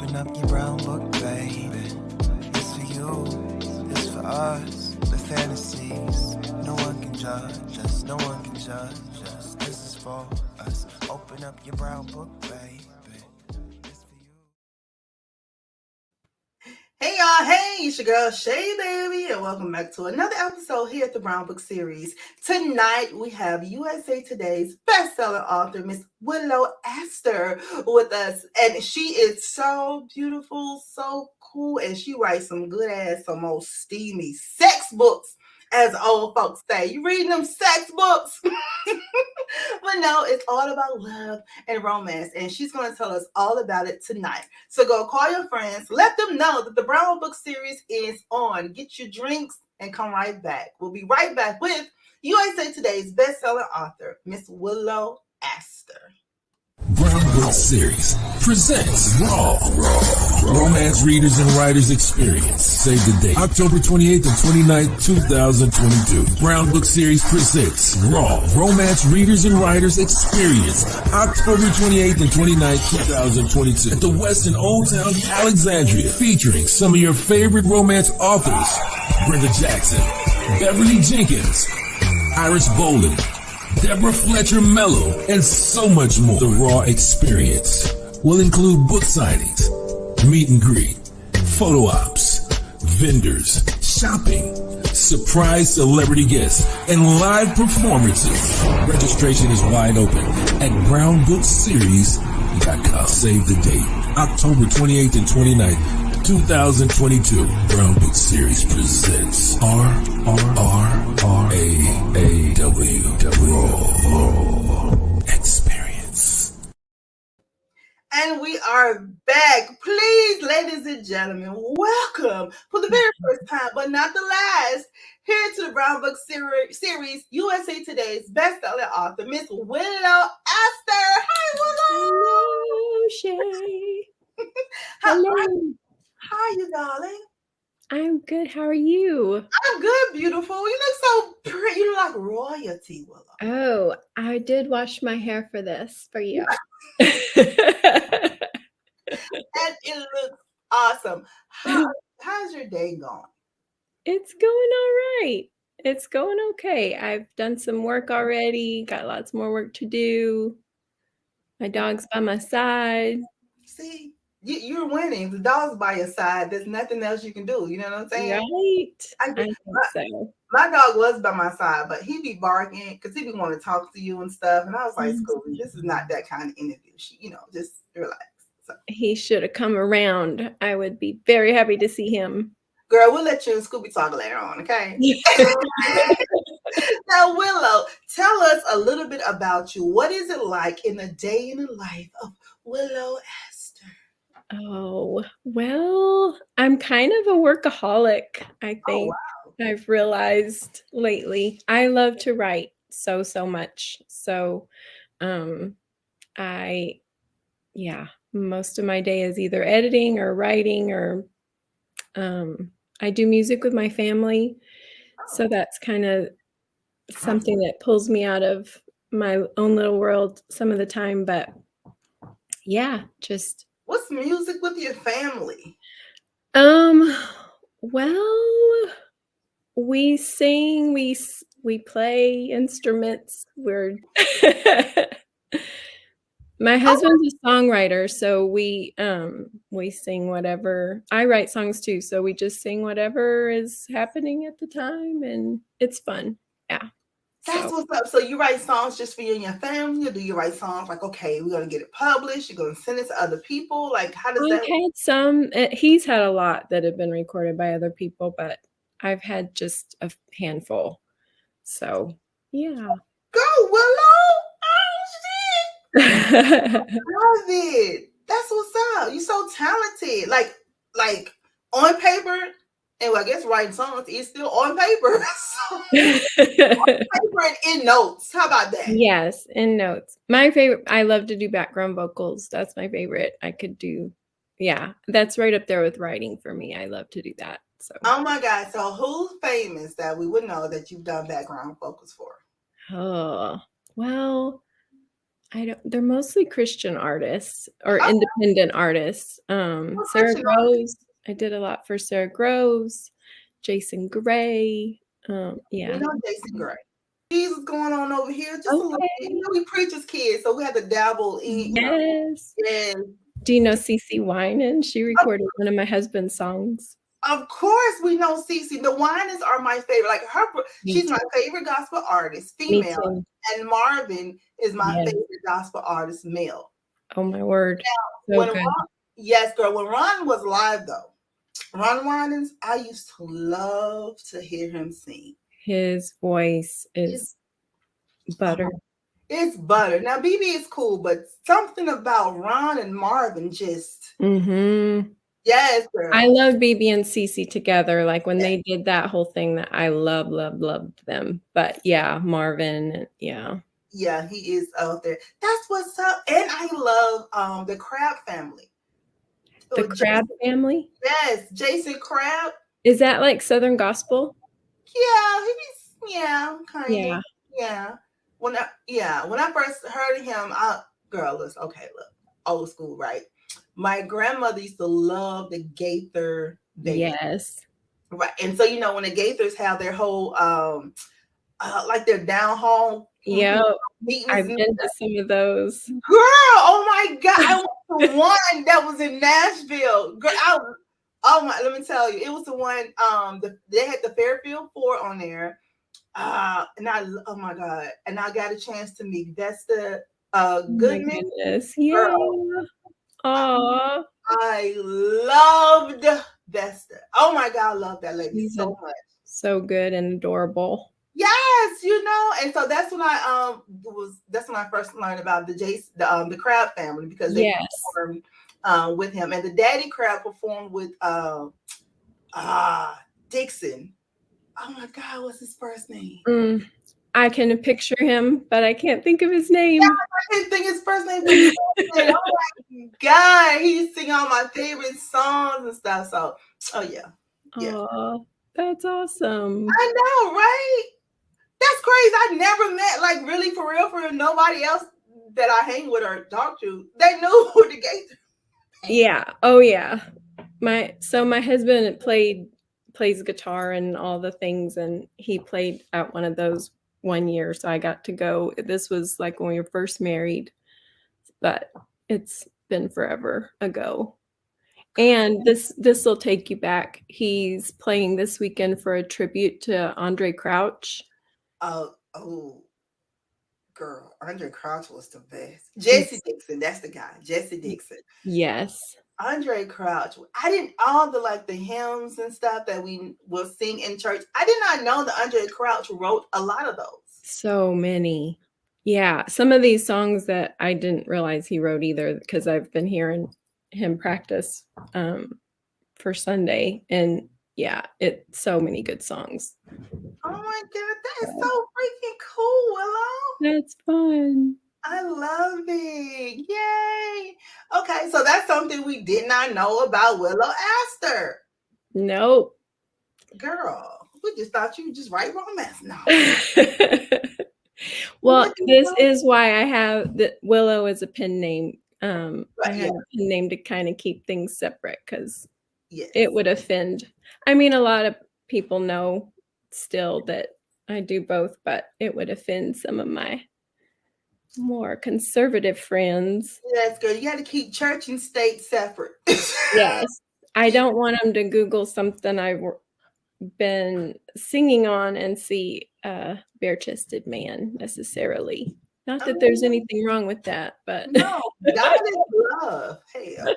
Open up your brown book, baby. It's for you, it's for us. The fantasies, no one can judge us, no one can judge us. This is for us. Open up your brown book, baby. It's for you. Hey y'all, hey, it's your girl Shay Baby, and welcome back to another episode here at the Brown Book Series. Tonight we have USA Today's bestseller author, Miss Willow Aster, with us, and she is so beautiful, so cool, and she writes some good ass, some old steamy sex books, as old folks say. You reading them sex books? But no, it's all about love and romance, and she's going to tell us all about it tonight. So go call your friends, let them know that the Brown Book Series is on. Get your drinks and come right back. We'll be right back with USA Today's bestseller author, Miss Willow Aster. Brown Book Series presents Raw Romance Readers and Writers Experience. Save the date, October 28th and 29th, 2022. Brown Book Series presents Raw Romance Readers and Writers Experience, October 28th and 29th, 2022. At the Westin Old Town, Alexandria, featuring some of your favorite romance authors: Brenda Jackson, Beverly Jenkins, Iris Boland, Deborah Fletcher Mello, and so much more. The Raw Experience will include book signings, meet and greet, photo ops, vendors, shopping, surprise celebrity guests, and live performances. Registration is wide open at brownbookseries.com. Save the date, October 28th and 29th, 2022. Brown Book Series presents Raw Experience. And we are back. Please, ladies and gentlemen, welcome for the very first time, but not the last, here to the Brown Book Series, USA Today's bestseller author, Miss Willow Aster. Hi, Willow. Hello, Shay. How Hello. are you, darling? I'm good. How are you? I'm good, beautiful. You look so pretty. You look like royalty, Willow. Oh, I did wash my hair for this, for you. And it looks awesome. How's your day going? It's going all right. It's going okay. I've done some work already, got lots more work to do. My dog's by my side. See, you're winning. The dog's by your side. There's nothing else you can do. You know what I'm saying? Right? I think so. My dog was by my side, but he be barking because he be wanting to talk to you and stuff. And I was like, Scooby, this is not that kind of interview. Just relax. So, He should have come around. I would be very happy to see him. girl, we'll let you and Scooby talk later on, okay? Now, Willow, tell us a little bit about you. What is it like in the day in the life of Willow Aster? Oh, well, I'm kind of a workaholic, I think. Oh, wow. I've realized lately. I love to write so much. So, most of my day is either editing or writing, or I do music with my family. So that's kind of something that pulls me out of my own little world some of the time. But yeah, just What's music with your family? well, we sing, we play instruments. My husband's a songwriter, so we sing whatever. I write songs too, so we just sing whatever is happening at the time, and it's fun. Yeah. That's what's up. So you write songs just for you and your family, or do you write songs like, okay, we're gonna get it published, you're gonna send it to other people? Like, how does that I've had some. He's had a lot that have been recorded by other people, but I've had just a handful. So yeah. Go, Willow! Oh shit! Love it. That's what's up. You're so talented. Like on paper, and I guess writing songs is still on paper. So, on paper and in notes. How about that? Yes, in notes. My favorite. I love to do background vocals. That's my favorite. I could do. Yeah, that's right up there with writing for me. I love to do that. So. Oh my God. So who's famous that we would know that you've done background vocals for? Oh, well, they're mostly Christian artists or Oh, independent artists. well, Sarah Christian Groves, I did a lot for Sarah Groves, Jason Gray. we Yeah. know Jason Gray. Jesus going on over here just a little bit. You Okay. know, we preachers kids, so we had to dabble in, Yes. yeah. Do you know CeCe Winan? She recorded one of my husband's songs. Of course, we know Cece. The Winans are my favorite. Like Me she's too. my favorite gospel artist, Me female, too. and Marvin is my Yes. favorite gospel artist, male. Oh my word. So When good. Ron, yes, girl. When Ron was live, though, Ron Winans, I used to love to hear him sing. His voice is butter. It's butter. Now, BB is cool, but something about Ron and Marvin just, Mm-hmm. yes, girl. I love BB and CeCe together. Like when they did that whole thing, that I loved them. But yeah, Marvin, yeah. Yeah, he is out there. That's what's up. And I love the Crab family. The Crab family? Yes, Jason Crab. Is that like Southern gospel? Yeah, kind of. Yeah. When I first heard him, look, old school, right? My grandmother used to love the Gaither band. Yes. Right. And so, when the Gaithers have their whole like their down home Yeah. meetings. I've been to some of those. Girl, oh my God. I went to one that was in Nashville. Girl, let me tell you, it was the one they had the Fairfield 4 on there. Oh my God. And I got a chance to meet Vesta Goodman. Goodness. Yeah. Aww. I loved Vesta. Oh my God, I love that lady so much. So good and adorable. Yes, and so that's when I first learned about the Crab family, because they performed with him, and the Daddy Crab performed with Dixon. Oh my God, what's his first name? I can picture him, but I can't think of his name. Yeah, I can't think his first name. Oh my God, he used to sing all my favorite songs and stuff. So, yeah. Oh, that's awesome. I know, right? That's crazy. I never met, like, really, for real, nobody else that I hang with or talk to. They knew who the Gaither. Yeah. Oh yeah. My husband plays guitar and all the things, and he played at one of those one year, so I got to go. This was like when we were first married, but it's been forever ago. And this will take you back. He's playing this weekend for a tribute to Andre Crouch. Oh, girl, Andre Crouch was the best. Jesse Dixon, that's the guy. Jesse Dixon. Yes. Andre Crouch. I didn't all the hymns and stuff that we will sing in church. I did not know that Andre Crouch wrote a lot of those. So many. Yeah, some of these songs that I didn't realize he wrote either, because I've been hearing him practice for Sunday, and yeah, it's so many good songs. Oh my God, that is so freaking cool, Willow. That's fun. I love it. Yay. Okay, so that's something we did not know about Willow Aster. Nope. Girl, we just thought you just write romance now. Well, this is why I have Willow as a pen name. I have a pen name to kind of keep things separate, because it would offend. I mean, a lot of people know still that I do both, but it would offend some of my more conservative friends. Yes, girl, you got to keep church and state separate. Yes. I don't want them to Google something I've been singing on and see a bare-chested man necessarily. Not that there's anything wrong with that, but no, God is love. Hell.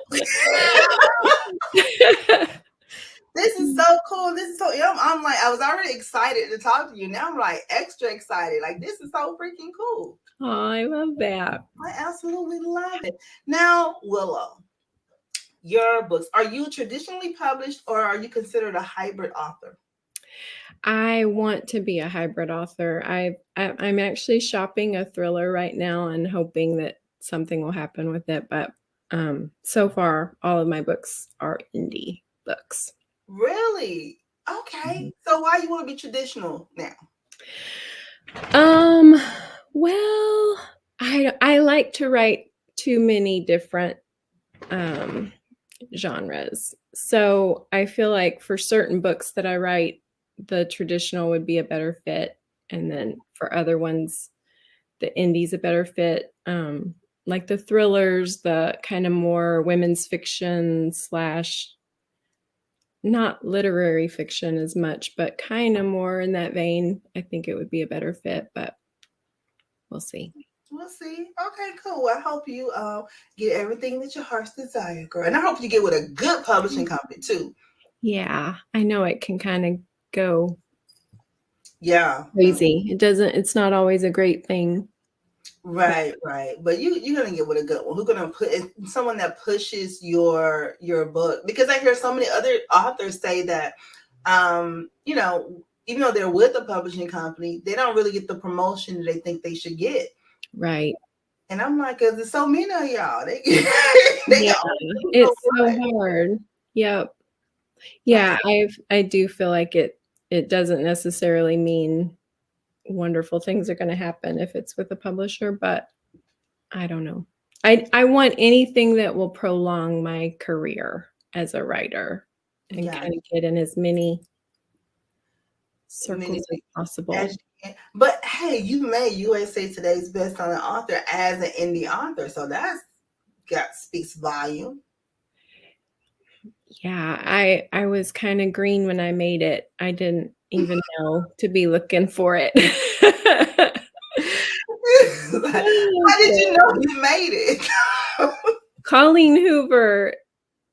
This is so cool. This is so. I'm like, I was already excited to talk to you. Now I'm like extra excited. Like, this is so freaking cool. Oh, I love that. I absolutely love it. Now, Willow, your books, are you traditionally published, or are you considered a hybrid author? I want to be a hybrid author. I'm actually shopping a thriller right now and hoping that something will happen with it. But so far, all of my books are indie books. Really? Okay. So why you want to be traditional now? Well, I like to write too many different genres. So I feel like for certain books that I write, the traditional would be a better fit. And then for other ones, the indie's a better fit. Like the thrillers, the kind of more women's fiction slash not literary fiction as much, but kind of more in that vein. I think it would be a better fit, but we'll see. We'll see. Okay, cool. I hope you get everything that your heart's desire, girl. And I hope you get with a good publishing company too. Yeah, I know it can kind of go crazy. It's not always a great thing. Right. But you're gonna get with a good one. Who's gonna put someone that pushes your book? Because I hear so many other authors say that even though they're with a publishing company, they don't really get the promotion that they think they should get. Right. And I'm like, there's so many of y'all. It's so hard. Yep. Yeah, I do feel like it doesn't necessarily mean wonderful things are going to happen if it's with a publisher, but I don't know. I want anything that will prolong my career as a writer and kind of get in as many circles as possible. But hey, you made USA Today's best-selling author as an indie author, so speaks volume. Yeah, I was kind of green when I made it. I didn't even know to be looking for it. How did you know you made it? Colleen Hoover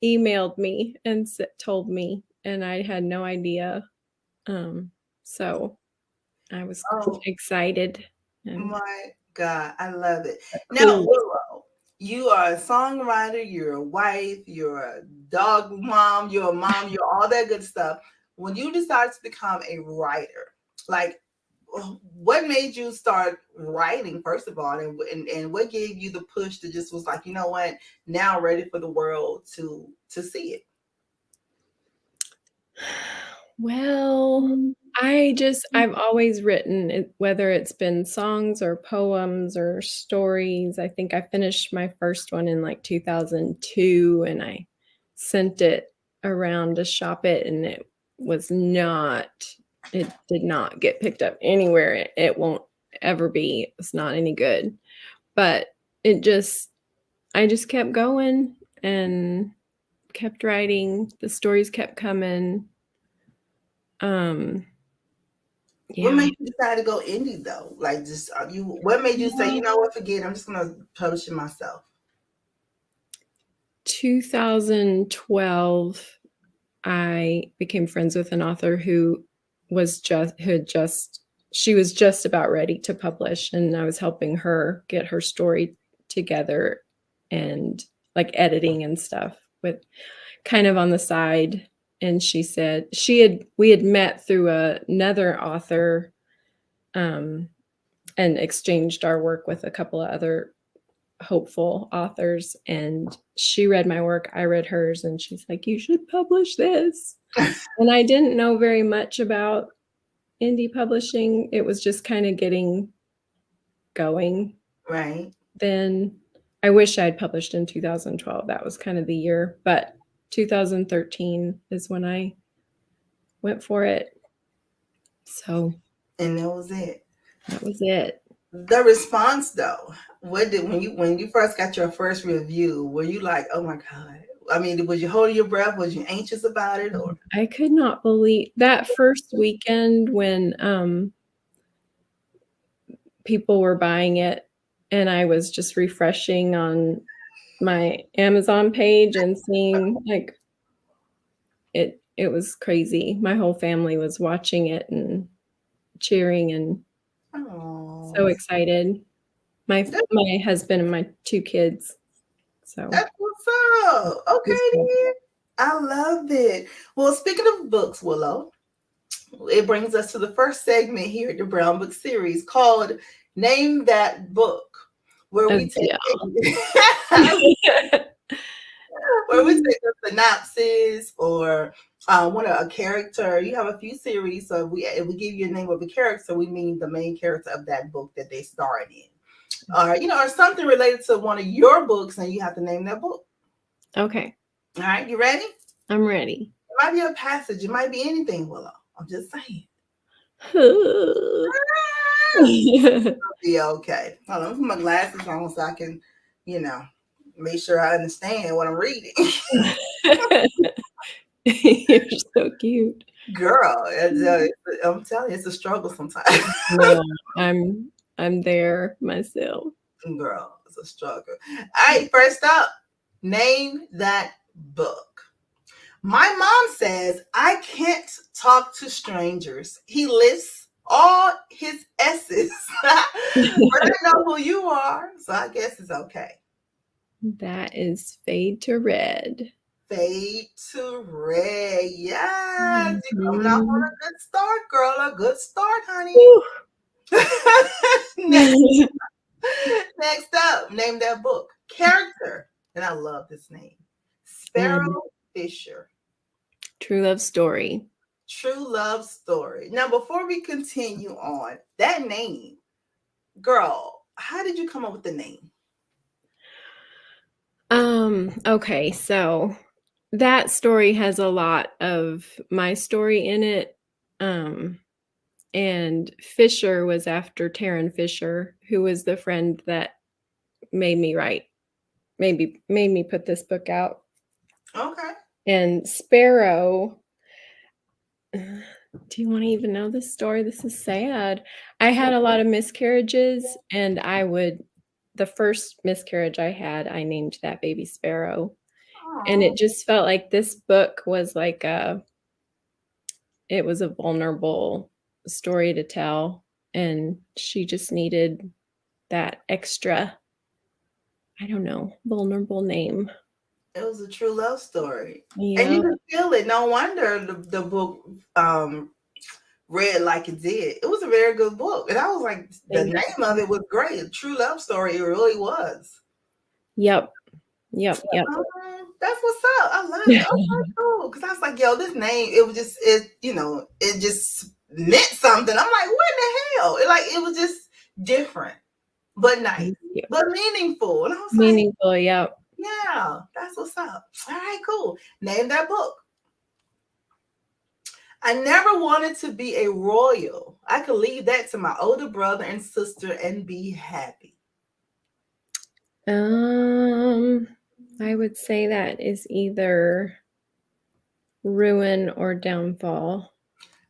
emailed me and told me, and I had no idea. So I was excited. My God, I love it. Now, Willow, you are a songwriter, you're a wife, you're a dog mom, you're a mom, you're all that good stuff. When you decided to become a writer, like, what made you start writing, first of all, and what gave you the push to just was like, you know what, now ready for the world to see it? Well, I've always written, whether it's been songs or poems or stories. I think I finished my first one in like 2002, and I sent it around to shop it, and it did not get picked up anywhere. It won't ever be. It's not any good. But I just kept going and kept writing. The stories kept coming. What made you decide to go indie though? Like, just what made you say, you know what, forget it, I'm just gonna publish it myself? 2012, I became friends with an author who was she was just about ready to publish, and I was helping her get her story together and like editing and stuff with kind of on the side. And she said we had met through another author and exchanged our work with a couple of other hopeful authors. And she read my work, I read hers, and she's like, you should publish this. And I didn't know very much about indie publishing. It was just kind of getting going. Right. Then I wish I had published in 2012. That was kind of the year, but 2013 is when I went for it. So, and that was it. That was it. The response though, when you first got your first review, were you like, oh my God? I mean, was you holding your breath? Was you anxious about it? Or I could not believe that first weekend when people were buying it, and I was just refreshing on my Amazon page and seeing like it was crazy. My whole family was watching it and cheering and so excited. My husband and my 2 kids. So that's what's up. Okay, then. I love it. Well, speaking of books, Willow, it brings us to the first segment here at the Brown Book Series called Name That Book, where we take where we take a synopsis or a character. You have a few series, so if we give you a name of a character, we mean the main character of that book that they starred in. or or something related to one of your books, and you have to name that book. Okay. All right, you ready? I'm ready. It might be a passage. It might be anything, Willow. I'm just saying. It'll be okay. Hold on, put my glasses on so I can, make sure I understand what I'm reading. You're so cute. Girl, I'm telling you, it's a struggle sometimes. No, I'm there myself. Girl, it's a struggle. All right, first up, name that book. My mom says I can't talk to strangers. He lists all his S's. But I know who you are, so I guess it's okay. That is Fade to Red. Fade to Red. Yes. You're coming off on a good start, girl. A good start, honey. Next up, name that book. Character. And I love this name. Sparrow Fisher. True Love Story. True Love Story. Now, before we continue on, that name, girl, how did you come up with the name? Okay, so that story has a lot of my story in it. And Fisher was after Taryn Fisher, who was the friend that made me put this book out. Okay. And Sparrow, do you want to even know this story? This is sad. I had a lot of miscarriages, and the first miscarriage I had, I named that baby Sparrow. Aww. And it just felt like this book was like it was a vulnerable story to tell, and she just needed that extra, I don't know, vulnerable name. It was a true love story. Yeah. And you can feel it. No wonder the book read like it did. It was a very good book. And I was like, the name of it was great. A true love story. It really was. Yep. That's what's up. I love it. Okay, cool. Because I was like, yo, this name, it was just, it just meant something. I'm like, what in the hell? It was just different, but nice, but meaningful. And I was meaningful, like, yeah. Yeah, that's what's up. All right, cool. Name that book. I never wanted to be a royal. I could leave that to my older brother and sister and be happy. I would say that is either Ruin or Downfall.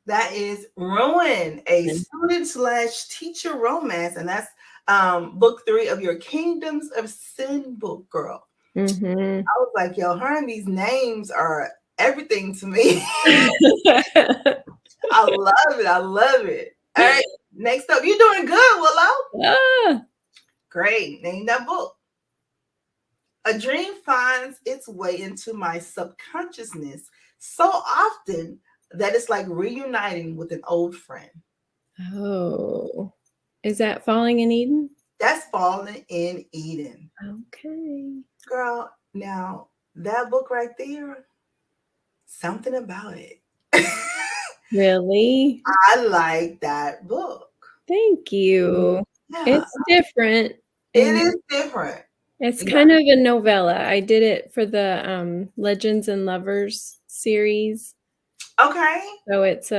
That is Ruin, a student/teacher romance, and that's book 3 of your Kingdoms of Sin book, girl. Mm-hmm. I was like, yo, her and these names are everything to me. I love it. All right, next up, you're doing good, Willow. Great. Name that book. A dream finds its way into my subconsciousness so often that it's like reuniting with an old friend. Oh, is that Falling in Eden? That's Falling in Eden. Okay. Girl, now that book right there, something about it. Really? I like that book. Thank you. Yeah. It's different. It is different. It's kind of a novella. I did it for the Legends and Lovers series. Okay. So it's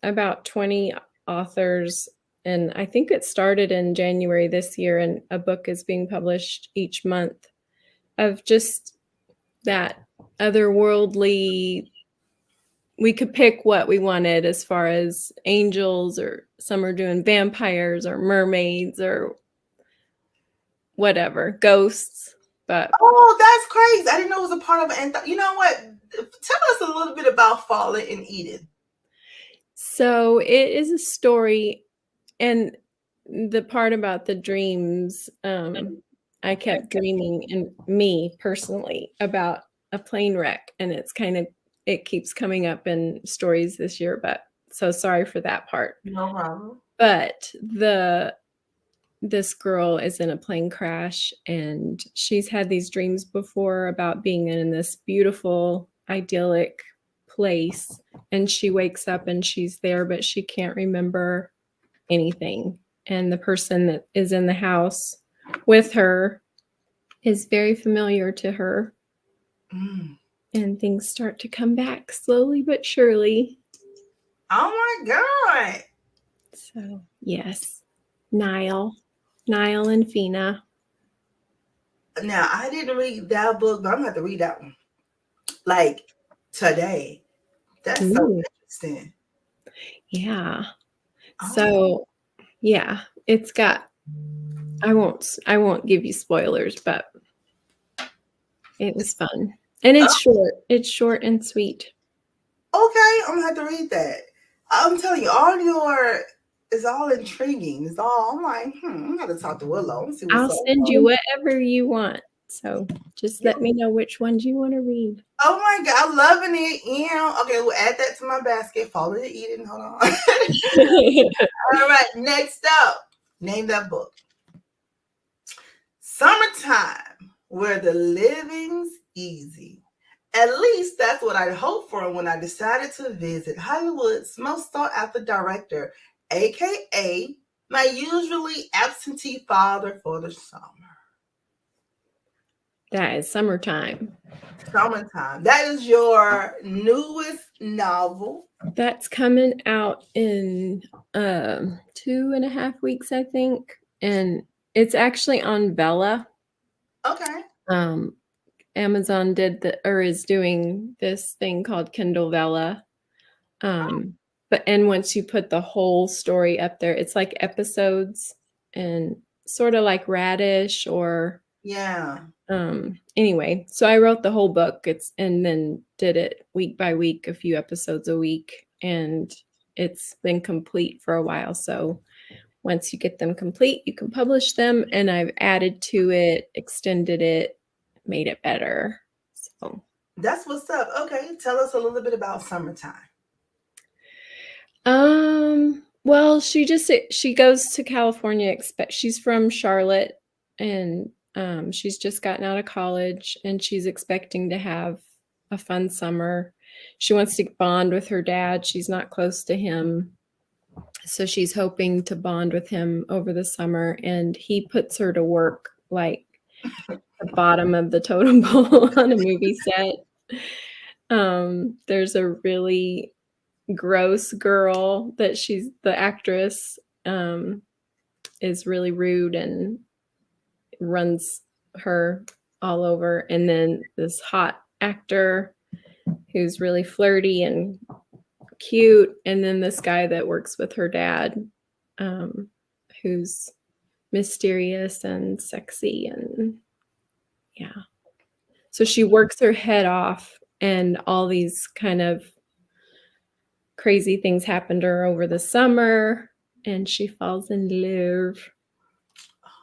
about 20 authors, and I think it started in January this year, and a book is being published each month of just that otherworldly. We could pick what we wanted as far as angels, or some are doing vampires or mermaids or whatever, ghosts. But that's crazy. I didn't know it was a part of it. You know what? Tell us a little bit about Falling in Eden. So it is a story, and the part about the dreams, I kept dreaming, and me personally, about a plane wreck, and it keeps coming up in stories this year, but so sorry for that part. No problem. But this girl is in a plane crash, and she's had these dreams before about being in this beautiful, idyllic place, and she wakes up and she's there, but she can't remember anything. And the person that is in the house with her is very familiar to her. Mm. And things start to come back slowly but surely. Oh my God. So, yes. Niall and Fina. Now, I didn't read that book, but I'm going to have to read that one. Like today. That's so Ooh. interesting. Yeah. Oh. So, yeah, it's got I won't give you spoilers, but it was fun. And it's short. It's short and sweet. Okay, I'm gonna have to read that. I'm telling you, it's all intriguing. It's all I'm like, I'm gonna have to talk to Willow. See what's I'll up. send you whatever you want. So just let me know which ones you want to read. Oh my God, I'm loving it. Yeah. Okay, we'll add that to my basket. Follow to Eden. Hold on. All right, next up. Name that book. Summertime, where the living's easy. At least that's what I hoped for when I decided to visit Hollywood's most sought after director, aka my usually absentee father for the summer. That is Summertime. Summertime. That is your newest novel. That's coming out in 2.5 weeks, I think. And it's actually on Vella. Okay. Amazon is doing this thing called Kindle Vella. And once you put the whole story up there, it's like episodes and sort of like Radish or anyway, so I wrote the whole book and then did it week by week, a few episodes a week, and it's been complete for a while. So once you get them complete, you can publish them, and I've added to it, extended it, made it better. So that's what's up. Okay, tell us a little bit about Summertime. Well, she goes to California. She's from Charlotte, and she's just gotten out of college, and she's expecting to have a fun summer. She wants to bond with her dad. She's not close to him, so she's hoping to bond with him over the summer, and he puts her to work like the bottom of the totem pole on a movie set. There's a really gross girl that she's the actress is really rude and runs her all over, and then this hot actor who's really flirty and cute, and then this guy that works with her dad who's mysterious and sexy, and yeah, so she works her head off, and all these kind of crazy things happen to her over the summer, and she falls in love.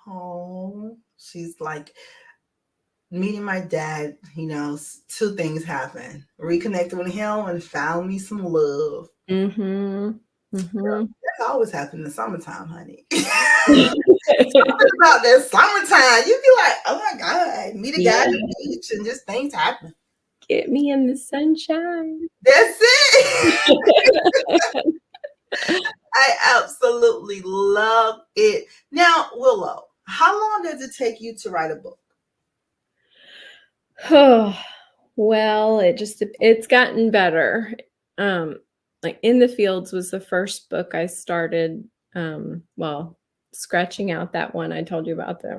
Oh, she's like meeting my dad. Two things happen: reconnected with him and found me some love. That's always happened in the summertime, honey. Something about that summertime, you'd be like, oh my God, meet a guy at the beach and just things happen. Get me in the sunshine. That's it. I absolutely love it. Now, Willow, how long does it take you to write a book? Oh, well, it's gotten better. Like In the Fields was the first book I started. Scratching out that one I told you about. That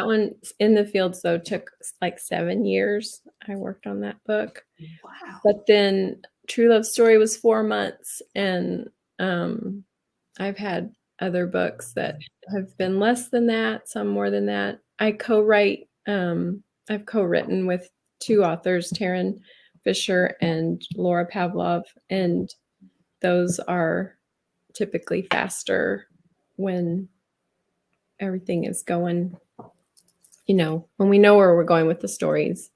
one, In the Fields, though, took like 7 years. I worked on that book. Wow. But then True Love Story was 4 months, and I've had other books that have been less than that, some more than that. I've co-written with 2 authors, Taryn Fisher and Laura Pavlov, and those are typically faster when everything is going, when we know where we're going with the stories.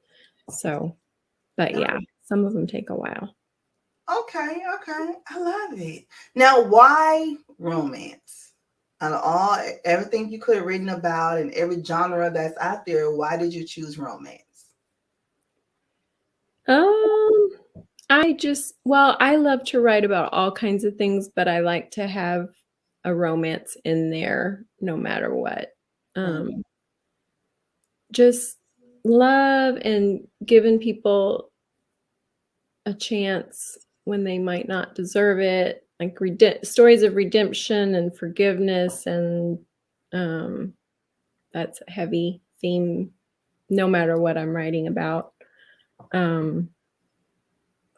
So, but yeah, some of them take a while. Okay. I love it. Now, why romance? Out of everything you could have written about and every genre that's out there, why did you choose romance? I love to write about all kinds of things, but I like to have a romance in there no matter what. Just love and giving people a chance when they might not deserve it, like stories of redemption and forgiveness, and that's a heavy theme no matter what I'm writing about.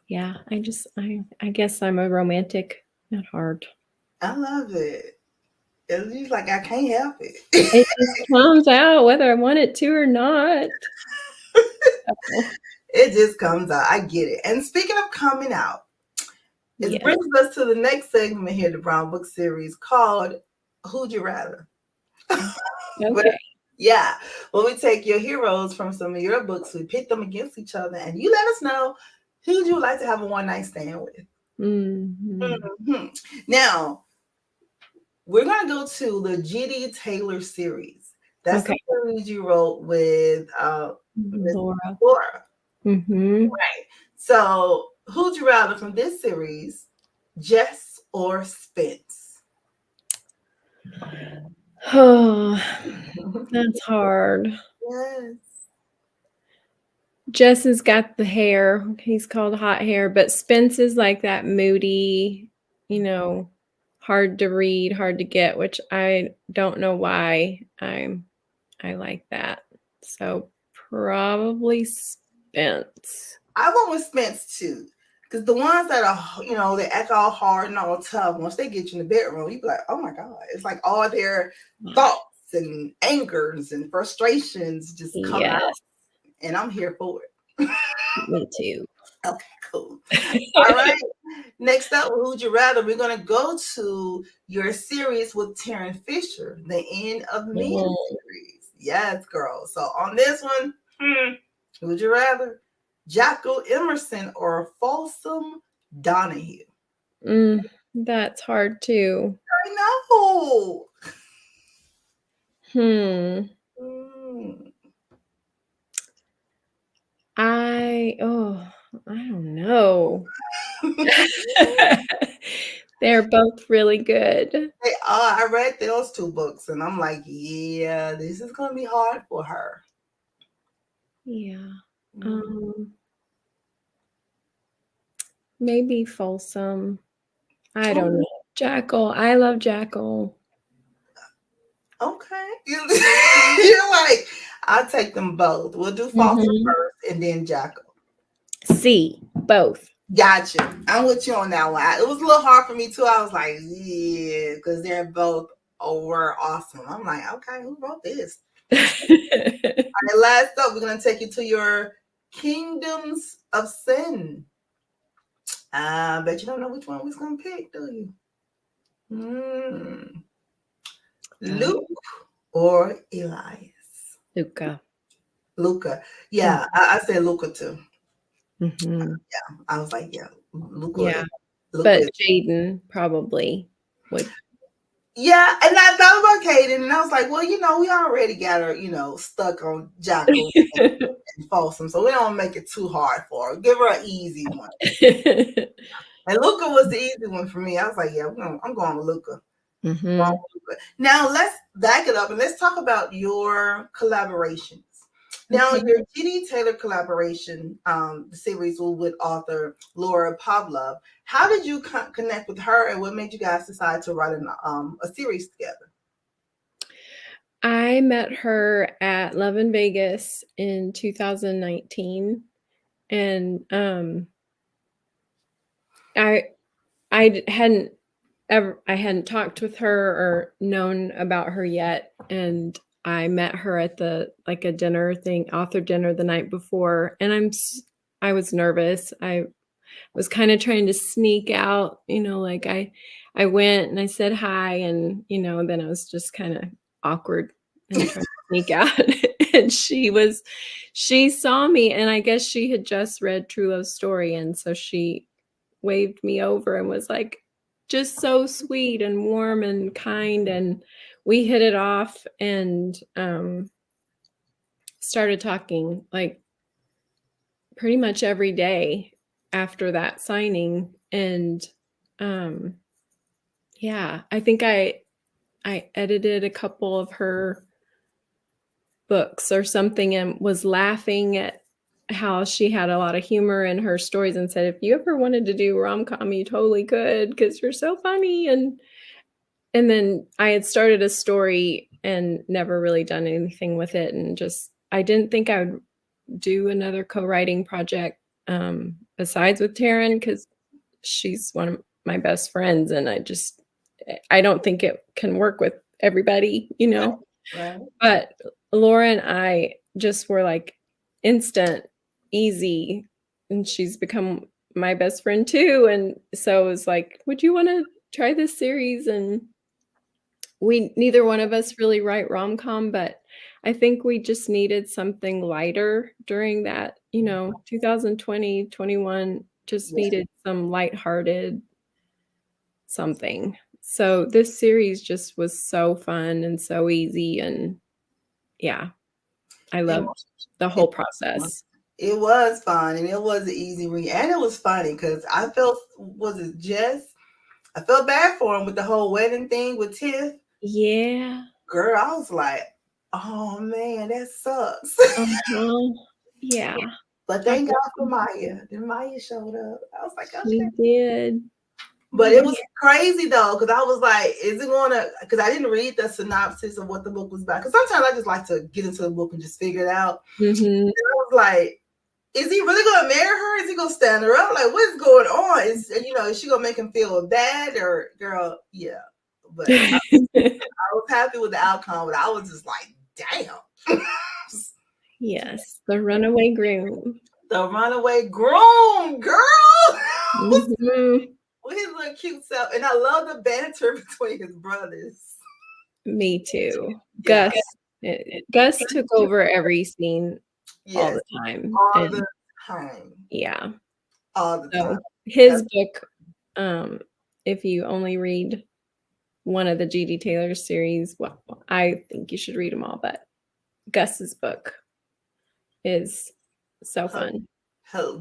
Yeah, I guess I'm a romantic at heart. I love it. It's like I can't help it. It just comes out whether I want it to or not. It just comes out. I get it. And speaking of coming out, it brings us to the next segment here, the Brown Book series called Who'd You Rather? Okay. Yeah. Well, we take your heroes from some of your books, we pit them against each other, and you let us know who'd you like to have a one-night stand with. Now, we're going to go to the G.D. Taylor series. That's the series you wrote with Laura. Right. So, who'd you rather from this series, Jess or Spence? Oh, that's hard. Yes. Jess has got the hair. He's called hot hair, but Spence is like that moody, hard to read, hard to get, which I don't know why I like that. So probably Spence. I went with Spence too. Because the ones that are, they act all hard and all tough, once they get you in the bedroom, you be like, oh my God. It's like all their thoughts and angers and frustrations just come out. And I'm here for it. Me too. Okay, cool. All right. Next up, who'd you rather? We're going to go to your series with Taryn Fisher, the End of Men series. Yes, girl. So on this one, who'd you rather? Jacko Emerson or Folsom Donahue? That's hard too. I know. I don't know. They're both really good. They are. I read those two books and I'm like, yeah, this is going to be hard for her. Yeah. Maybe Folsom. I don't know. Jackal. I love Jackal. Okay. You're like, I'll take them both. We'll do Folsom first and then Jackal. C, both. Gotcha. I'm with you on that one. It was a little hard for me too. I was like, yeah, because they're both were awesome. I'm like, okay, who wrote this? All right, last up, we're going to take you to your Kingdoms of Sin. I bet you don't know which one we're going to pick, do you? Luke or Elias? Luca. Yeah, I said Luca too. Yeah, I was like, yeah, Luca. Yeah, but Jaden probably would. Yeah, and I thought about Kaden, and I was like, well, we already got her, stuck on Jacko and Folsom, so we don't make it too hard for her. Give her an easy one. And Luca was the easy one for me. I was like, yeah, I'm going with Luca. Now let's back it up and let's talk about your collaborations. Now, your G.D. Taylor collaboration, the series with author Laura Pavlov. How did you connect with her, and what made you guys decide to write a series together? I met her at Love in Vegas in 2019, and I hadn't talked with her or known about her yet, and I met her at a dinner thing, author dinner the night before, and I was nervous. I was kind of trying to sneak out, I went and I said hi, and then I was just kind of awkward and trying to sneak out. And she saw me, and I guess she had just read True Love's Story, and so she waved me over and was like, just so sweet and warm and kind, and we hit it off and started talking like pretty much every day after that signing. And yeah, I think I edited a couple of her books or something and was laughing at how she had a lot of humor in her stories and said, if you ever wanted to do rom-com, you totally could because you're so funny. And then I had started a story and never really done anything with it. And just, I didn't think I would do another co-writing project besides with Taryn because she's one of my best friends. And I don't think it can work with everybody, you know. Right. But Laura and I just were like instant, easy, and she's become my best friend too. And so it was like, would you want to try this series? And neither one of us really write rom-com, but I think we just needed something lighter during that, 2020, 21, just needed some lighthearted something. So this series just was so fun and so easy. And yeah, I loved the whole process. It was fun and it was an easy read. And it was funny because I felt bad for him with the whole wedding thing with Tiff. Yeah. Girl, I was like, oh man, that sucks. Yeah. But thank God for Maya. Then Maya showed up. I was like, oh, she did. But it was crazy though, because I was like, is it gonna, because I didn't read the synopsis of what the book was about. Because sometimes I just like to get into the book and just figure it out. Mm-hmm. And I was like, is he really gonna marry her? Is he gonna stand her up? Like, what's going on? Is she gonna make him feel bad? Or girl, yeah. But I was happy with the outcome, but I was just like, damn. Yes, the runaway groom. The runaway groom, girl. Mm-hmm. With his little cute self. And I love the banter between his brothers. Me too. Yeah. Gus took over every scene all the time. All the time. Yeah. All the time. His book, if you only read one of the G.D. Taylor series, well, I think you should read them all, but Gus's book is so fun.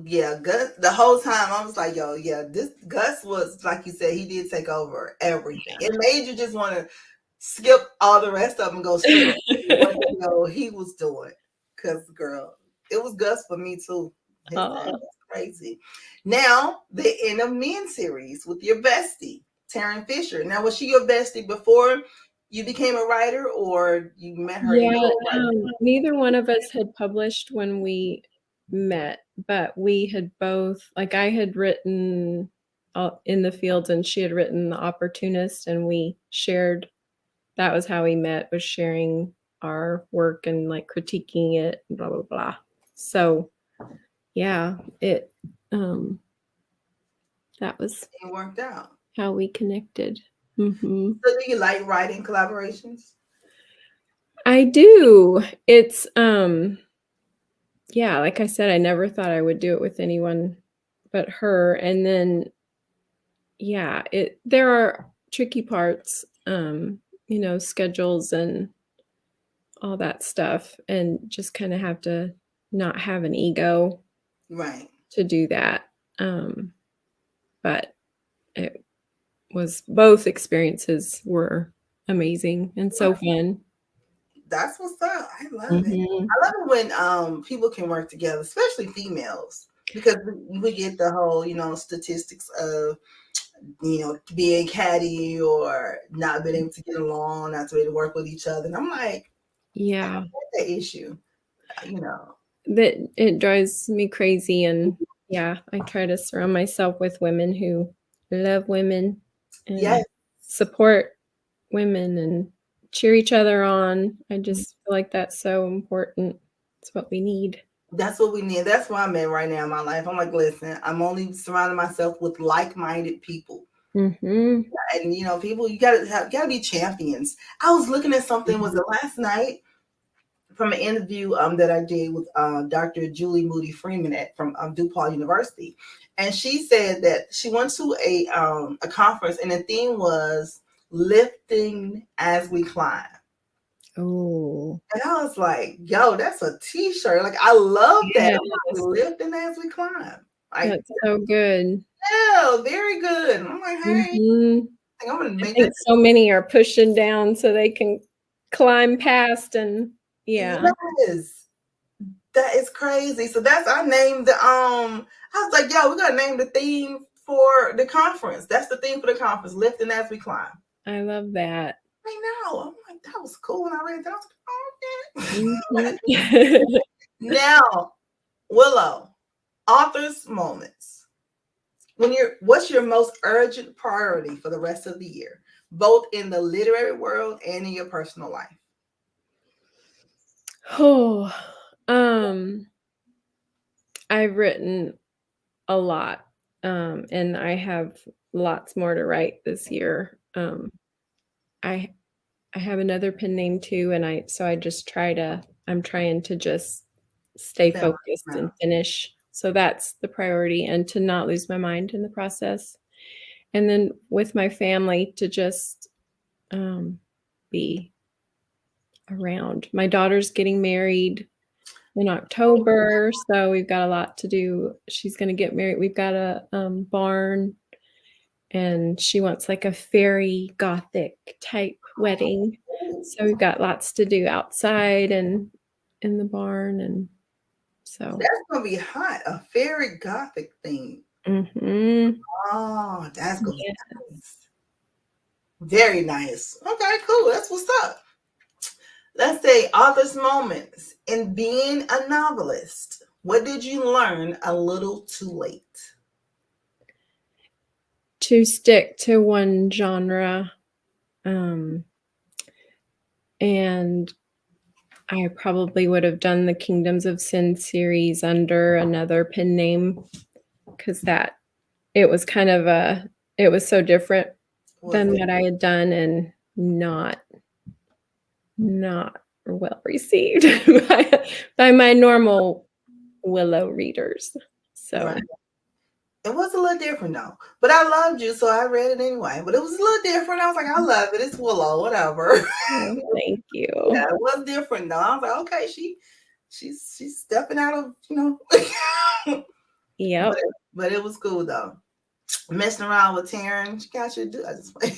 Yeah, Gus, the whole time I was like, yo, yeah, this Gus was, like you said, he did take over everything. It made you just want to skip all the rest of them and go straight to what he was doing. Because, girl, it was Gus for me too. His name was crazy. Now, the End of Men series with your bestie, Taryn Fisher. Now, was she your bestie before you became a writer, or you met her? Yeah, neither one of us had published when we met, but we had both, like, I had written In the Fields and she had written The Opportunist, and we shared. That was how we met, was sharing our work and like critiquing it, blah blah blah. So yeah, it worked out how we connected. Mm-hmm. So do you like writing collaborations? I do. It's yeah, like I said, I never thought I would do it with anyone but her. And then yeah, there are tricky parts, schedules and all that stuff, and just kind of have to not have an ego right to do that. But it was, both experiences were amazing and so fun. That's what's up. I love it. I love it when people can work together, especially females, because we get the whole, statistics of, being catty or not being able to get along, not to be able to work with each other. And I'm like, yeah, that's the issue, that it drives me crazy. And yeah, I try to surround myself with women who love women and support women and cheer each other on. I just feel like that's so important. It's what we need. That's what we need. That's where I'm at right now in my life. I'm like, listen, I'm only surrounding myself with like-minded people. Mm-hmm. And people, you gotta be champions. I was looking at something, was it last night, from an interview that I did with Dr. Julie Moody Freeman from DePaul University, and she said that she went to a conference and the theme was lifting as we climb. Oh, and I was like, yo, that's a t-shirt. Like, I love that. Lifting as we climb. That's so good. Yeah, very good. I'm like, hey, think I'm gonna I make think that. so many are pushing down so they can climb past, and yeah. Yes, that is crazy. So that's I named the I was like, yo, we gotta name the theme for the conference. That's the theme for the conference, lifting as we climb. I love that. I know. I'm like, that was cool when I read that. I was like, oh, Mhm. okay. Now, Willow, author's moments. What's your most urgent priority for the rest of the year, both in the literary world and in your personal life? Oh, I've written a lot, and I have lots more to write this year. I have another pen name too, and I'm trying to just stay Balance focused and out. finish. So that's the priority, and to not lose my mind in the process. And then with my family to just be around. My daughter's getting married in October, so we've got a lot to do. She's going to get married. We've got a barn, and she wants like a fairy gothic type wedding. So we've got lots to do outside and in the barn, and so. That's gonna be hot. A fairy gothic theme. Mhm. Oh, that's gonna be Yeah. nice. Very nice. Okay, cool. That's what's up. Let's say author's moments in being a novelist. What did you learn a little too late? To stick to one genre, and I probably would have done the Kingdoms of Sin series under another pen name, because it was it was so different than what I had done, and not well received by my normal Willow readers. So Right. It was a little different though. But I loved you, so I read it anyway. But it was a little different. I was like, I love it. It's Willow, whatever. thank you. Yeah, it was different though. I was like, okay, she's stepping out of, Yep. but it was cool though. Messing around with Taryn, she got you to do. I just wait.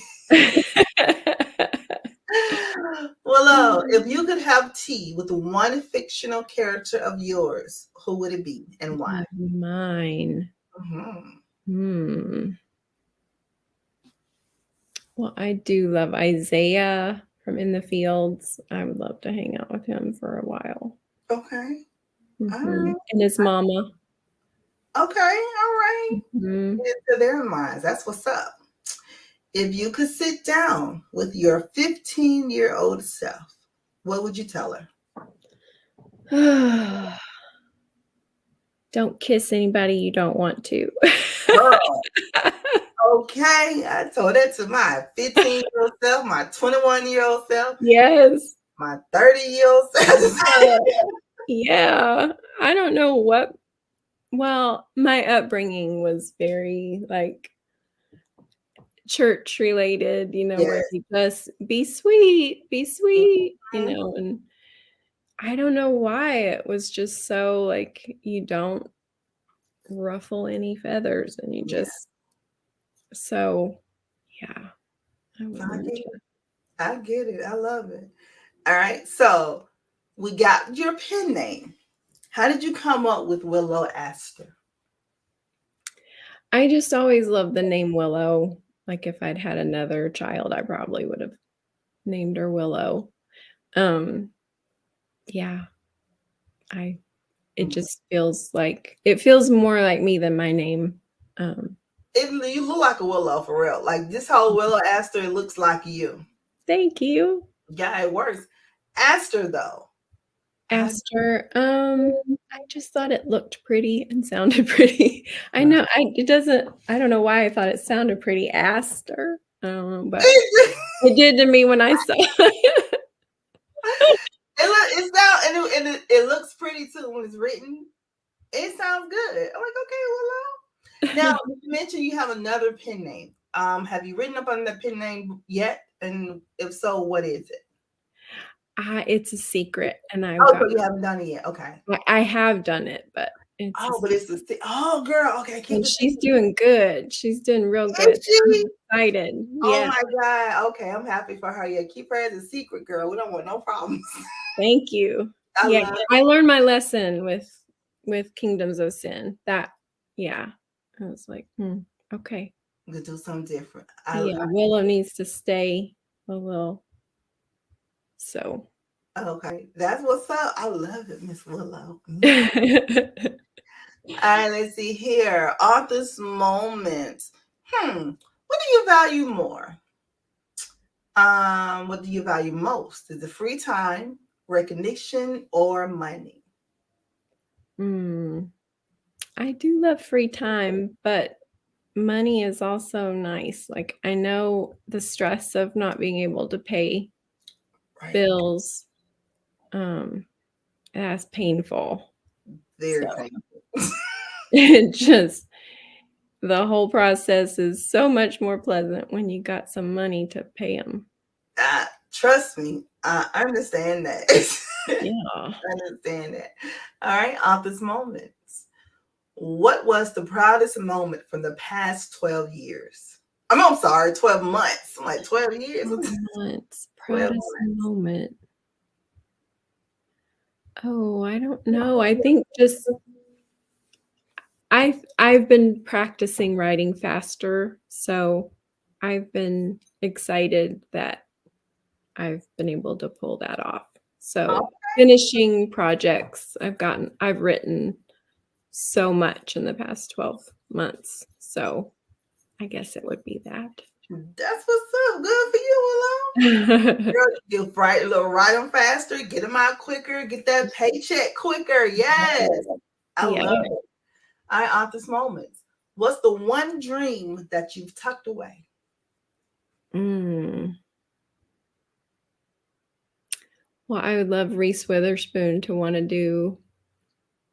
Willow, if you could have tea with one fictional character of yours, who would it be and why? Mine. Mm-hmm. Well, I do love Isaiah from In the Fields. I would love to hang out with him for a while. Okay. All Mhm. right. And his mama. Okay. All right. Mhm. Get into their minds. That's what's up. If you could sit down with your 15-year-old self, what would you tell her? Don't kiss anybody you don't want to. Girl. Okay. I told that to my 15-year-old self, my 21-year-old self, Yes. my 30-year-old self. Yeah. I don't know what. Well, my upbringing was very like church related, where Yes. you just be sweet, and I don't know why it was just so like you don't ruffle any feathers, and you just so yeah. I would want to. I get it. I love it. All right. So we got your pen name. How did you come up with Willow Aster? I just always loved the name Willow. Like if I'd had another child, I probably would have named her Willow. Yeah. It just feels more like me than my name. You look like a willow for real. Like this whole Willow Aster, it looks like you. Thank you. Yeah, it works. Aster though. Aster. I just thought it looked pretty and sounded pretty. I know I don't know why I thought it sounded pretty, Aster. But it did to me when I saw it. It looks pretty too when it's written. It sounds good. I'm like, okay, Willow. Now you mentioned you have another pen name. Have you written up on that pen name yet? And if so, what is it? It's a secret, and so you haven't done it yet. Okay. I have done it, but It's Oh, but it's girl. Okay, keep and it. she's doing good. She's doing real good. Is she? I'm excited. Oh Yeah. my God. Okay, I'm happy for her. Yeah, keep her as a secret, girl. We don't want no problems. Thank you. I Yeah, love I learned my lesson with Kingdoms of Sin. That, yeah. I was like, okay. to do something different. Yeah, Willow needs to stay a little. So. Okay, that's what's up. I love it, Miss Willow. All right, let's see here. Author's moment. What do you value more? What do you value most? Is it free time, recognition, or money? I do love free time, but money is also nice. Like, I know the stress of not being able to pay bills, that's painful. Very So painful. it just, the whole process is so much more pleasant when you got some money to pay them. Trust me, I understand that. Yeah. I understand that. All right, author's moments. What was the proudest moment from the past 12 years? I'm sorry, 12 months. I'm like 12 years. 12 months. Proudest moment. Oh, I don't know. I think just I've been practicing writing faster, so I've been excited that I've been able to pull that off. So finishing projects, I've written so much in the past 12 months. So I guess it would be that. That's what's up. Good for you, Willow. Girl, you write a little, write them faster, get them out quicker, get that paycheck quicker. Yes. I love it. All right, author's moments. What's the one dream that you've tucked away? Well, I would love Reese Witherspoon to want to do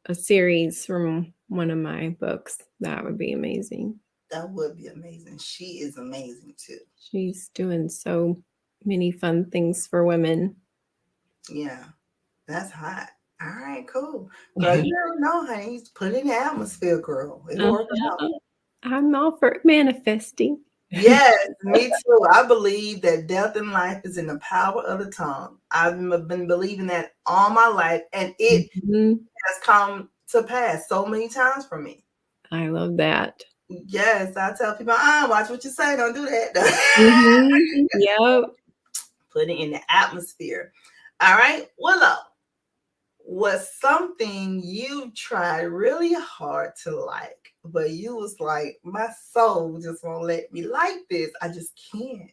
a series from one of my books. That would be amazing. That would be amazing. She is amazing too. She's doing so many fun things for women. Yeah, that's hot. All right, cool. Girl, you never know, honey. He's put in the atmosphere, girl. It'll work out. I'm all for manifesting. Yes, me too. I believe that death and life is in the power of the tongue. I've been believing that all my life, and it has come to pass so many times for me. I love that. Yes, I tell people, watch what you say. Don't do that. Yep. Put it in the atmosphere. All right, Willow. Was something you tried really hard to like, but you was like, my soul just won't let me like this. I just can't.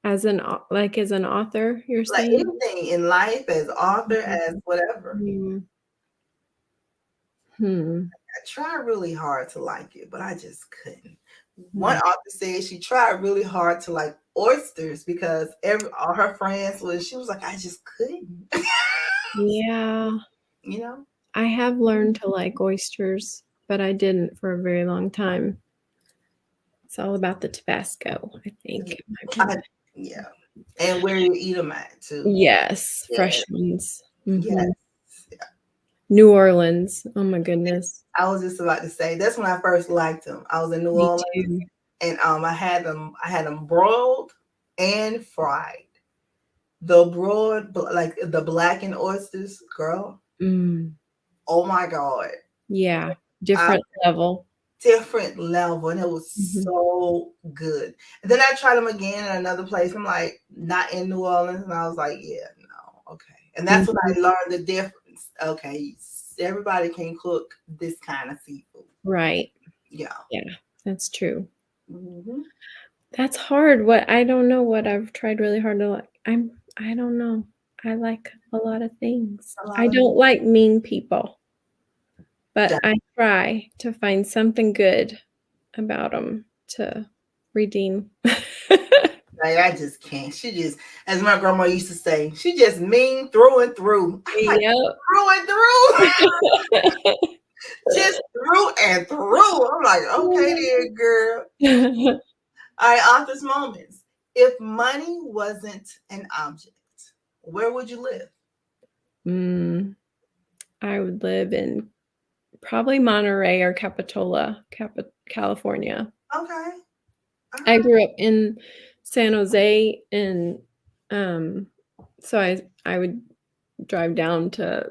As an author, you're like saying? Anything in life, as author, as whatever. I tried really hard to like it, but I just couldn't. One author said she tried really hard to like oysters because all her friends she was like, I just couldn't. Yeah. You know? I have learned to like oysters, but I didn't for a very long time. It's all about the tabasco, I think. Yeah. And where you eat them at, too. Yes. Fresh ones. Yes. Yeah. New Orleans. Oh, my goodness. I was just about to say, that's when I first liked them. I was in New Orleans. Too. And I had them broiled and fried. The broiled, like the blackened oysters, girl. Oh my God. Yeah. Different level. Different level. And it was so good. And then I tried them again in another place. I'm like, not in New Orleans. And I was like, yeah, no, okay. And that's when I learned the difference. Okay. Everybody can cook this kind of seafood. Right. Yeah. Yeah. That's true. That's hard. I don't know what I've tried really hard to like. I don't know. I like a lot of things. I don't like mean people, but I try to find something good about them to redeem. Like, I just can't. She just, as my grandma used to say, she just mean through and through. Like, through and through. Just through and through. I'm like, okay, then, girl. All right, author's moments. If money wasn't an object, where would you live? I would live in Probably Monterey or Capitola, California. Okay. I grew up in San Jose, and so I would drive down to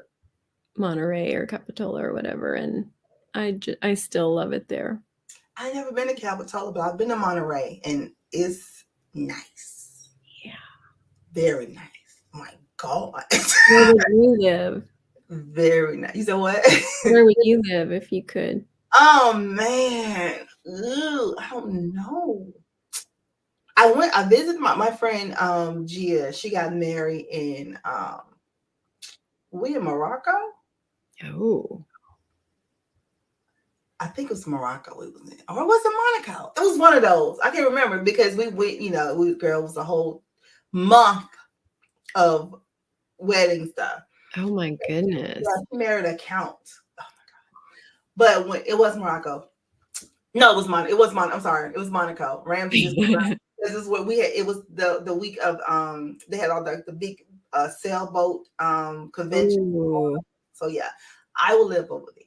Monterey or Capitola or whatever, and I still love it there. I never been to Capitola, but I've been to Monterey, and it's nice. Yeah. Very nice. My God. Where would you live? Very nice. You said what? Where would you live if you could? Oh man. Ooh, I don't know. I visited my friend Gia. She got married in Morocco? Oh. I think it was Morocco we was in. Or was it Monaco? It was one of those. I can't remember because we girl, was a whole month of wedding stuff. Oh my goodness. Yeah, she married a count. Oh my God. But when it was Morocco. No, it was I'm sorry. It was Monaco. Ramsey just this is what we had. It was the week of they had all the big sailboat convention. Ooh. So yeah, I will live over there.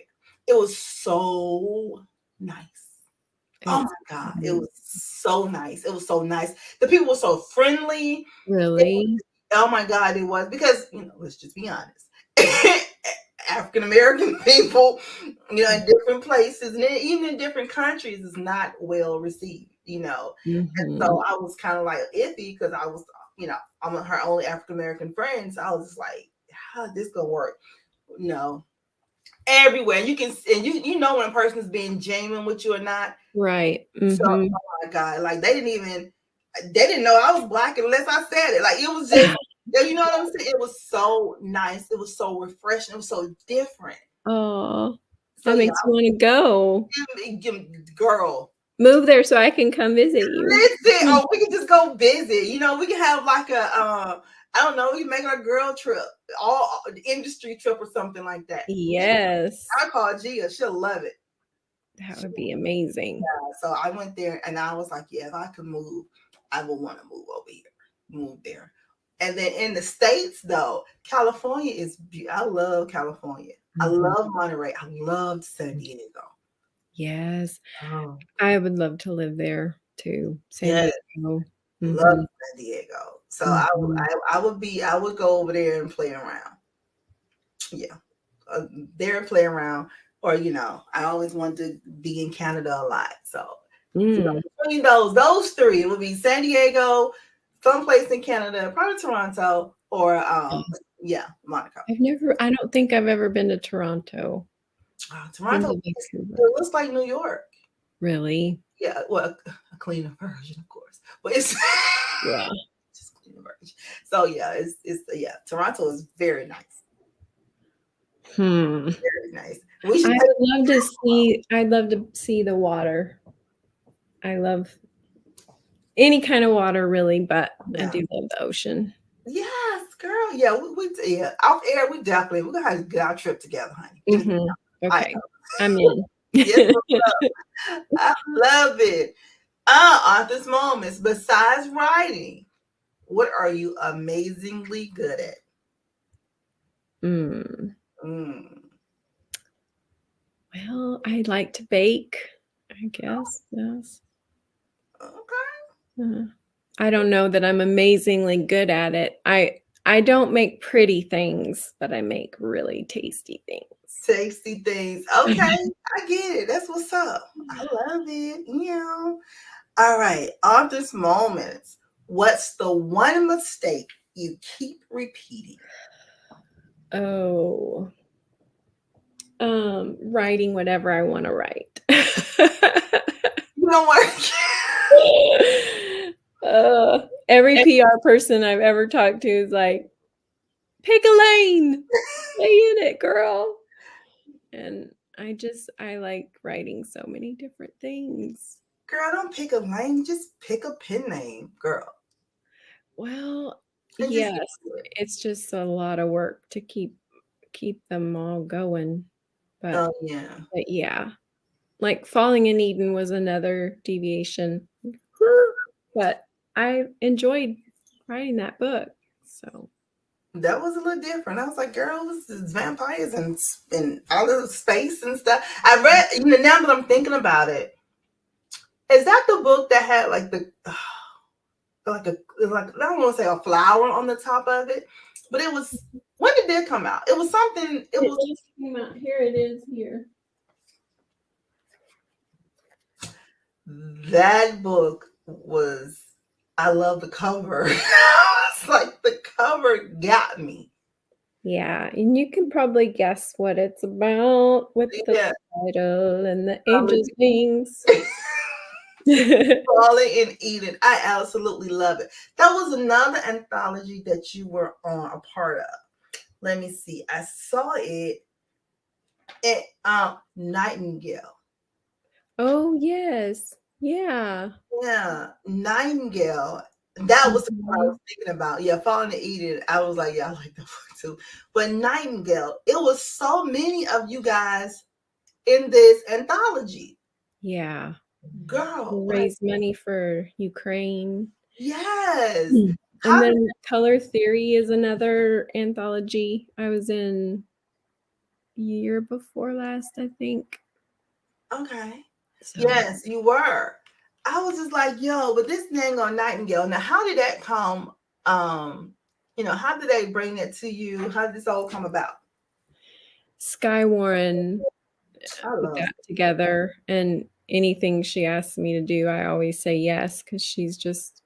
It was so nice. Oh my God, it was so nice. It was so nice. The people were so friendly. Really? Oh my God, it was because let's just be honest. African American people, in different places and even in different countries is not well received, And so I was kind of like iffy because I was, I'm her only African American friend. So I was just like, how is this gonna work? Everywhere you can, and you know when a person is being genuine with you or not. Right. So, oh my God, like they didn't know I was Black unless I said it. Like it was just. You know what I'm saying? It was so nice. It was so refreshing. It was so different. Oh, that makes you want to go. Girl. Move there so I can come visit you. Listen, we can just go visit. We can have like a, I don't know, we can make a girl trip, all industry trip or something like that. Yes. I call Gia. She'll love it. That would be amazing. Yeah, so I went there and I was like, yeah, if I could move, I would want to move over here, move there. And then in the States, though, California is beautiful. I love California. I love Monterey. I loved San Diego. Yes. Oh. I would love to live there too. San Diego. Love San Diego. So I would go over there and play around. Yeah. There and play around. Or, I always wanted to be in Canada a lot. So between those three, it would be San Diego, someplace in Canada, probably Toronto, or Monaco. I don't think I've ever been to Toronto. Toronto, it looks like New York. Really? Yeah, well, a cleaner version, of course, but it's just a cleaner version. So it's Toronto is very nice. Very nice. I'd love to see the water. I love any kind of water, really, but I do love the ocean. Yes, girl. Yeah, we off air. We're gonna have to get our trip together, honey. Okay, I'm in. Yes, I love it. Author's moments. Besides writing, what are you amazingly good at? Well, I like to bake, I guess. Yes. Okay. I don't know that I'm amazingly good at it. I don't make pretty things, but I make really tasty things. Tasty things. Okay, I get it. That's what's up. I love it. Yeah. All right. Author's moments. What's the one mistake you keep repeating? Oh. Writing whatever I want to write. You know what? Every PR person I've ever talked to is like, pick a lane, stay in it, girl. And I like writing so many different things. Girl, don't pick a lane, just pick a pen name, girl. Well, yes, it's just a lot of work to keep them all going. But yeah, like Falling in Eden was another deviation, but I enjoyed writing that book. So That was a little different. I was like, girl, it was vampires and all of the space and stuff. I read, now that I'm thinking about it, is that the book that had like the like I don't want to say a flower on the top of it, but it was, when did it come out? It was something. It was just came out. Here it is. Here. That book was. I love the cover. It's like the cover got me. Yeah, and you can probably guess what it's about with the title and the angel's wings. Falling and Eden. I absolutely love it. That was another anthology that you were on a part of. Let me see. I saw it at Nightingale. Oh, yes. Yeah. Yeah, Nightingale. That was what I was thinking about. Yeah, Falling to Eden. I was like, yeah, I like that book too. But Nightingale, it was so many of you guys in this anthology. Yeah. Girl. Raise money for Ukraine. Yes. And then Color Theory is another anthology I was in year before last, I think. Okay. So. Yes, you were. I was just like, yo, but this thing on Nightingale. Now, how did that come? How did they bring that to you? How did this all come about? Skywarren put that together, and anything she asks me to do, I always say yes, because she's just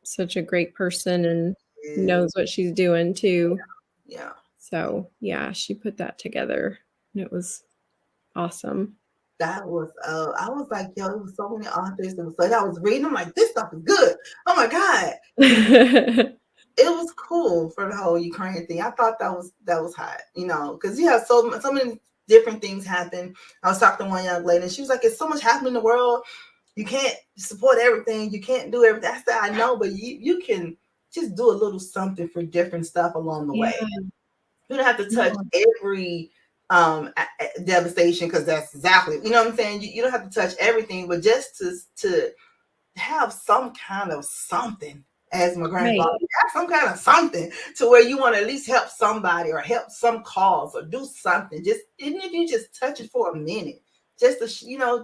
such a great person and knows what she's doing too. Yeah. So yeah, she put that together, and it was awesome. That was I was like, yo, there was so many authors. It was like I was reading, I'm like, this stuff is good. Oh my God. It was cool for the whole Ukraine thing. I thought that was hot, because you have so many different things happen. I was talking to one young lady, and she was like, "It's so much happening in the world. You can't support everything. You can't do everything." I said, "I know, but you can just do a little something for different stuff along the way. You don't have to touch every devastation, because that's exactly, you know what I'm saying. You don't have to touch everything, but just to have some kind of something." As my grandfather, have some kind of something to where you want to at least help somebody or help some cause or do something. Just even if you just touch it for a minute, just to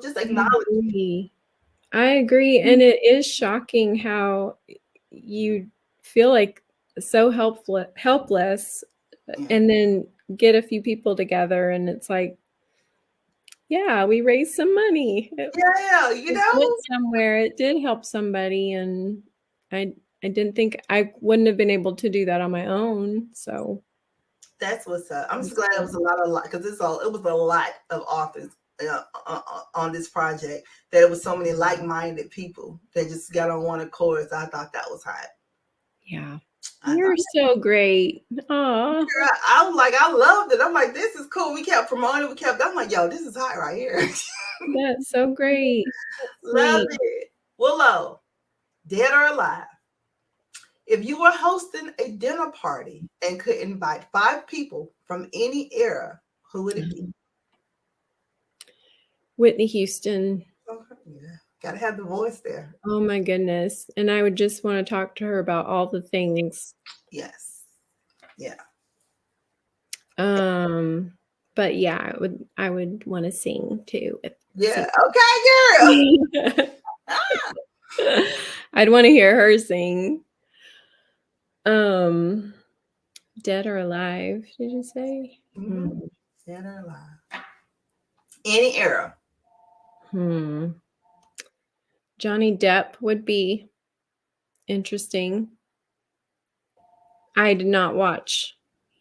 just acknowledge. I agree, and it is shocking how you feel like so helpless, and then get a few people together, and it's like, yeah, we raised some money. Yeah, it went somewhere. It did help somebody, and I didn't think I wouldn't have been able to do that on my own. So that's what's up. I'm just glad it was a lot because it was a lot of authors on this project, that it was so many like-minded people that just got on one accord. So I thought that was hot. Yeah. You're so great. Aw. I was like, I loved it. I'm like, this is cool. We kept promoting. I'm like, yo, this is hot right here. That's so great. Love it. Willow, Dead or Alive. If you were hosting a dinner party and could invite 5 people from any era, who would it be? Whitney Houston. Yeah. Gotta have the voice there. Oh my goodness. And I would just want to talk to her about all the things. Yes. Yeah. But yeah, I would want to sing too. Yeah. Okay, girl. I'd want to hear her sing. Dead or alive, did you say? Mm-hmm. Dead or alive. Any era. Johnny Depp would be interesting. I did not watch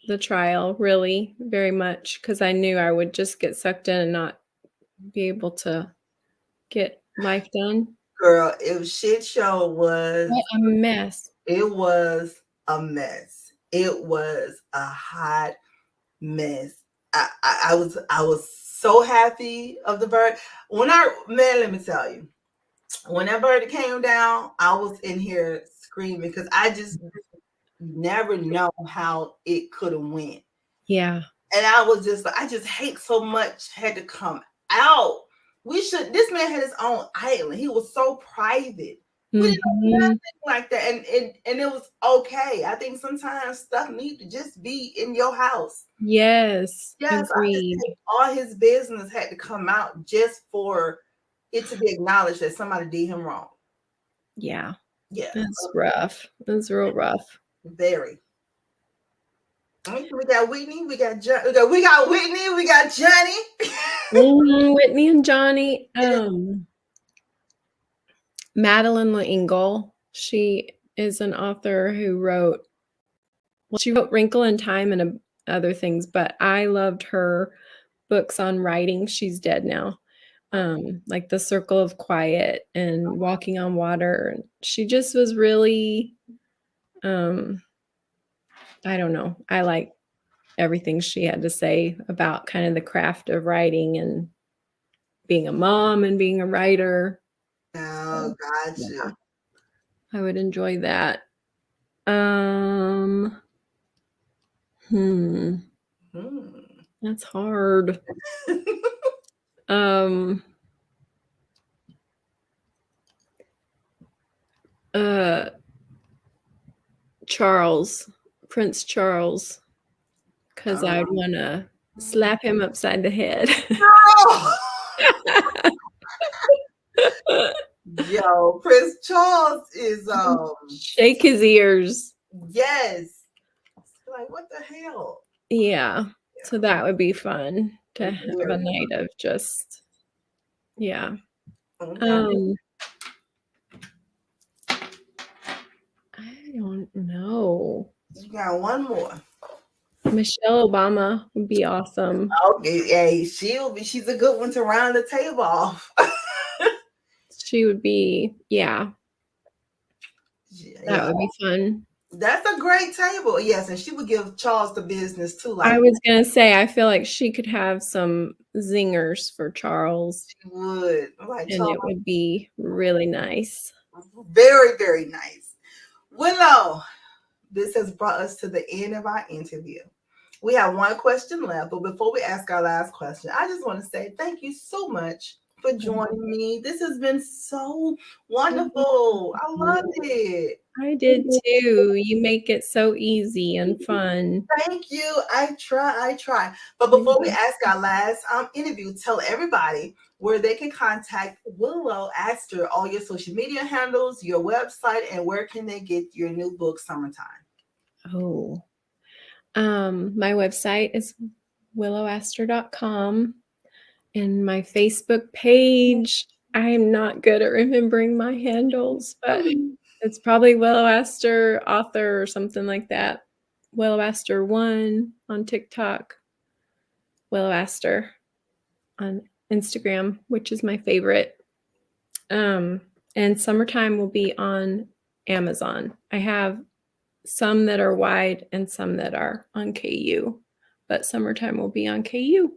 the trial really very much because I knew I would just get sucked in and not be able to get life done. Girl, shit show was a mess. It was a mess. It was a hot mess. I was so happy of the bird. Let me tell you, when that bird came down, I was in here screaming because I just never know how it could have went. Yeah. And I was just like, I just hate so much had to come out. This man had his own island. He was so private. We didn't know Mhm. nothing like that, and it was okay. I think sometimes stuff needs to just be in your house. Yes, Yes, I just agreed. think all his business had to come out just for it to be acknowledged that somebody did him wrong. Yeah, Yeah, that's rough. That's real rough. very. We got Whitney, we got we got Whitney, we got Johnny. Whitney and Johnny. Madeline L'Engle. She is an author who wrote. Well, she wrote Wrinkle in Time and other things, but I loved her books on writing. She's dead now. Like The Circle of Quiet and Walking on Water. She just was really, I don't know. I like everything she had to say about kind of the craft of writing and being a mom and being a writer. Oh, gotcha. Yeah, I would enjoy that. That's hard. Prince Charles, because I'd want to slap him upside the head. Yo, Prince Charles is shake his ears. Yes. Like, what the hell? Yeah. So that would be fun to have a night of just, yeah. Okay. I don't know. You got one more. Michelle Obama would be awesome. Okay, hey, she's a good one to round the table off. She would be, yeah. That would be fun. That's a great table. Yes, and she would give Charles the business too. Like, I was gonna say, I feel like she could have some zingers for Charles. She would. Like, and Charles, it would be really nice. Very, very nice. Willow, this has brought us to the end of our interview. We have one question left, but before we ask our last question, I just want to say thank you so much for joining me. This has been so wonderful. I loved it. I did too. You make it so easy and fun. Thank you. I try. But before we ask our last interview, tell everybody where they can contact Willow Aster, all your social media handles, your website, and where can they get your new book, Summertime? Oh, my website is willowaster.com. And my Facebook page, I am not good at remembering my handles, but it's probably Willow Aster author or something like that. Willow Aster 1 on TikTok. Willow Aster on Instagram, which is my favorite. And Summertime will be on Amazon. I have some that are wide and some that are on KU, but Summertime will be on KU.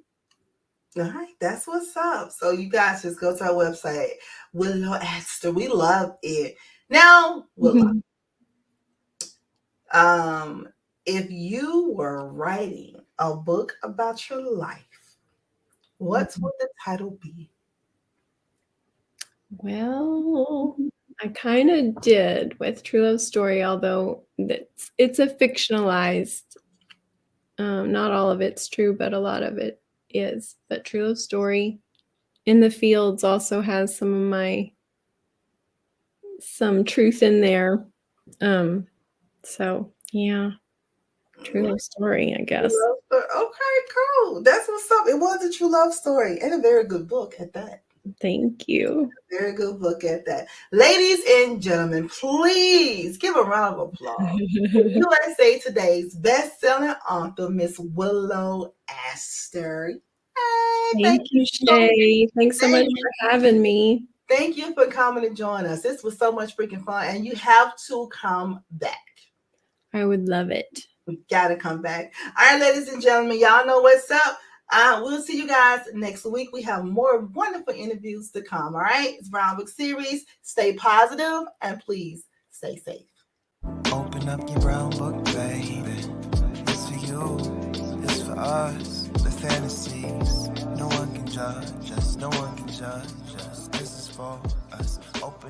All right, that's what's up. So you guys just go to our website, Willow Aster. We love it. Now, Willow, if you were writing a book about your life, what would the title be? Well, I kind of did with True Love Story, although it's a fictionalized. Not all of it's true, but a lot of it is. But True Love Story in the Fields also has some truth in there. So yeah, True Love Story, I guess. Okay, cool. That's what's up. It was a true love story and a very good book at that. Thank you. Very good book at that. Ladies and gentlemen, please give a round of applause. USA Today's best-selling author, Miss Willow Aster. Hey, thank you, Shay. Thanks so much for having me. Thank you for coming to join us. This was so much freaking fun, and you have to come back. I would love it. We gotta come back. All right, ladies and gentlemen, y'all know what's up. We'll see you guys next week. We have more wonderful interviews to come. All right, it's Brown Book Series. Stay positive and please stay safe. Open up your brown book, baby. It's for you, it's for us. The fantasies, no one can judge us, no one can judge us. This is for